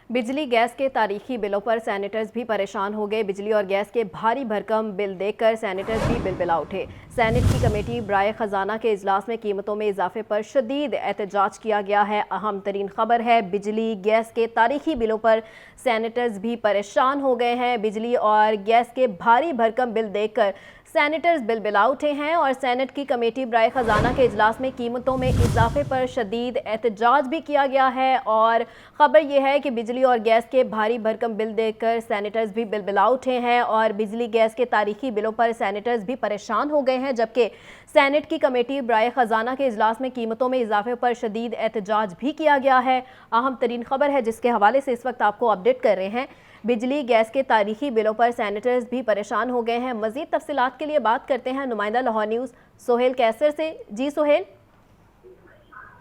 बिजली गैस के तारीखी बिलों पर सैनिटर्स भी परेशान हो गए। बिजली और गैस के भारी भरकम बिल देखकर सैनिटर्स भी बिलबिला उठे। सैनेट की कमेटी बराए खजाना के इजलास में कीमतों में इजाफे पर शदीद एहतजाज किया गया है। अहम तरीन खबर है, बिजली गैस के तारीखी बिलों पर सैनिटर्स भी परेशान हो गए हैं। बिजली और गैस के भारी भरकम बिल देखकर सैनिटर्स बिलबिला उठे हैं और सैनेट की कमेटी बराए खजाना के इजलास में कीमतों में इजाफे पर शदीद एहतजाज भी किया गया है। और ख़बर यह है कि बिजली और गैस के भारी भरकम बिल देखकर सैनिटर्स भी बिलबिला उठे हैं और बिजली गैस के तारीखी बिलों पर सैनिटर्स भी परेशान हो गए हैं, जबकि सैनेट की कमेटी बराए खजाना के इजलास में कीमतों में इजाफे पर शदीद एहतजाज भी किया गया है। अहम तरीन खबर है जिसके हवाले से इस वक्त आपको अपडेट कर रहे हैं। बिजली गैस के तारीखी बिलों पर सैनिटर्स भी परेशान हो गए हैं। मजीद तफसीलात के लिए बात करते हैं नुमाइंदा लाहौर न्यूज़ सोहेल कैसर से। जी सोहेल।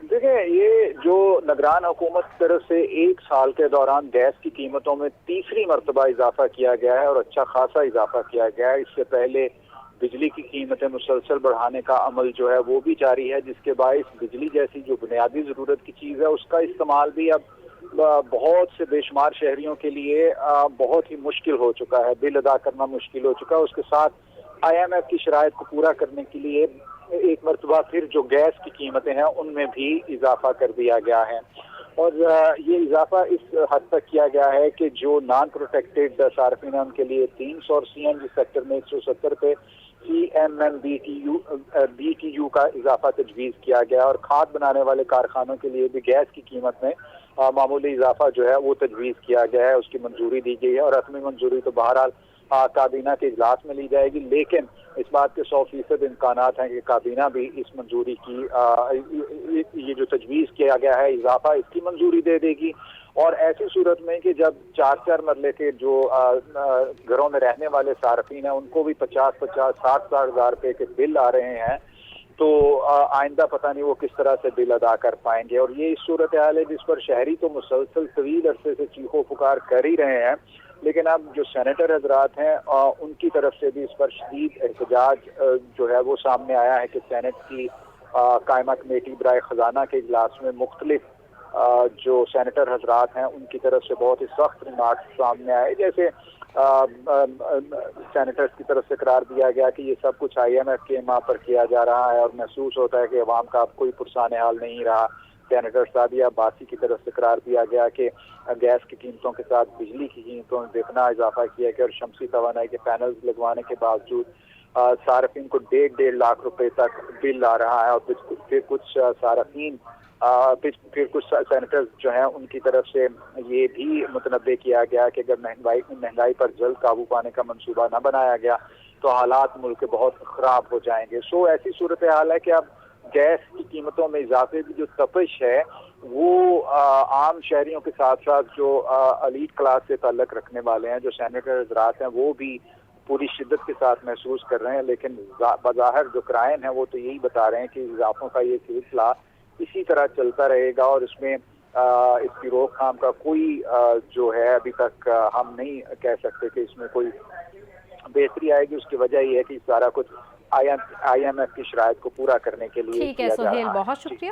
देखिए, ये जो निगरान हुकूमत की तरफ से एक साल के दौरान गैस की कीमतों में तीसरी मरतबा इजाफा किया गया है और अच्छा खासा इजाफा किया गया है। इससे पहले बिजली की कीमतें मुसलसल बढ़ाने का अमल जो है वो भी जारी है, जिसके बायस बिजली जैसी जो बुनियादी ज़रूरत की चीज़ है उसका इस्तेमाल भी अब बहुत से बेशुमार शहरियों के लिए बहुत ही मुश्किल हो चुका है। बिल अदा करना मुश्किल हो चुका है। उसके साथ IMF की शराइत को पूरा करने के लिए एक मरतबा फिर जो गैस की कीमतें हैं उनमें भी इजाफा कर दिया गया है। और ये इजाफा इस हद तक किया गया है कि जो नॉन प्रोटेक्टेड सार्फिन है उनके लिए 300 और CNG सेक्टर में 170 पे BTU का इजाफा तजवीज़ किया गया और खाद बनाने वाले कारखानों के लिए भी गैस की कीमत में मामूली इजाफा जो है वो तजवीज़ किया गया है। उसकी मंजूरी दी गई है और रस्मी मंजूरी तो बहरहाल काबीना के इजलास में ली जाएगी, लेकिन इस बात के 100% इम्कानात हैं कि काबीना भी इस मंजूरी की ये जो तजवीज़ किया गया है इजाफा इसकी मंजूरी दे देगी। और ऐसी सूरत में कि जब 4-4 मरले के जो घरों में रहने वाले सार्फिन हैं उनको भी 50-50, 60-60 हज़ार रुपये के बिल आ रहे हैं, तो आइंदा पता नहीं वो किस तरह से बिल अदा कर पाएंगे। और ये इस सूरत हाल है जिस पर शहरी तो मुसलसल तवील अरसे से चीखो पुकार कर ही रहे हैं, लेकिन अब जो सेनेटर हजरात हैं उनकी तरफ से भी इस पर शदीद एहतजाज जो है वो सामने आया है कि सेनेट की कायमा कमेटी बराए खजाना के इजलास में मुख्तलिफ जो सेनेटर हजरात हैं उनकी तरफ से बहुत ही सख्त रिमार्क्स सामने आए। जैसे सेनेटर्स की तरफ से करार दिया गया कि ये सब कुछ IMF के इमा पर किया जा रहा है और महसूस होता है कि अवाम का अब कोई पुरसाने हाल नहीं रहा। सेनेटर सादिया अब्बासी की तरफ से करार दिया गया कि गैस की कीमतों के साथ बिजली की कीमतों में बेपनाह इजाफा किया गया और शमसी तवानाई के पैनल्स लगवाने के बावजूद सार्फिन को 1.5 लाख रुपए तक बिल आ रहा है। और फिर कुछ सार्फिन फिर कुछ सेनेटर्स जो हैं उनकी तरफ से ये भी मुतनब्बे किया गया कि अगर महंगाई पर जल्द काबू पाने का मंसूबा न बनाया गया तो हालात मुल्क के बहुत ख़राब हो जाएंगे। सो ऐसी सूरत हाल है कि अब गैस की कीमतों में इजाफे की जो तपिश है वो आम शहरियों के साथ साथ जो अलीट क्लास से ताल्लुक़ रखने वाले हैं, जो सेनेटर हजरात हैं, वो भी पूरी शिद्दत के साथ महसूस कर रहे हैं। लेकिन बज़ाहिर जो क्राइम है वो तो यही बता रहे हैं कि इजाफों का ये सिलसिला इसी तरह चलता रहेगा और इसमें इसकी रोकथाम का कोई जो है अभी तक हम नहीं कह सकते कि इसमें कोई बेहतरी आएगी। उसकी वजह ये है कि सारा कुछ IMF की शराइत को पूरा करने के लिए ठीक है सोहेल, बहुत शुक्रिया।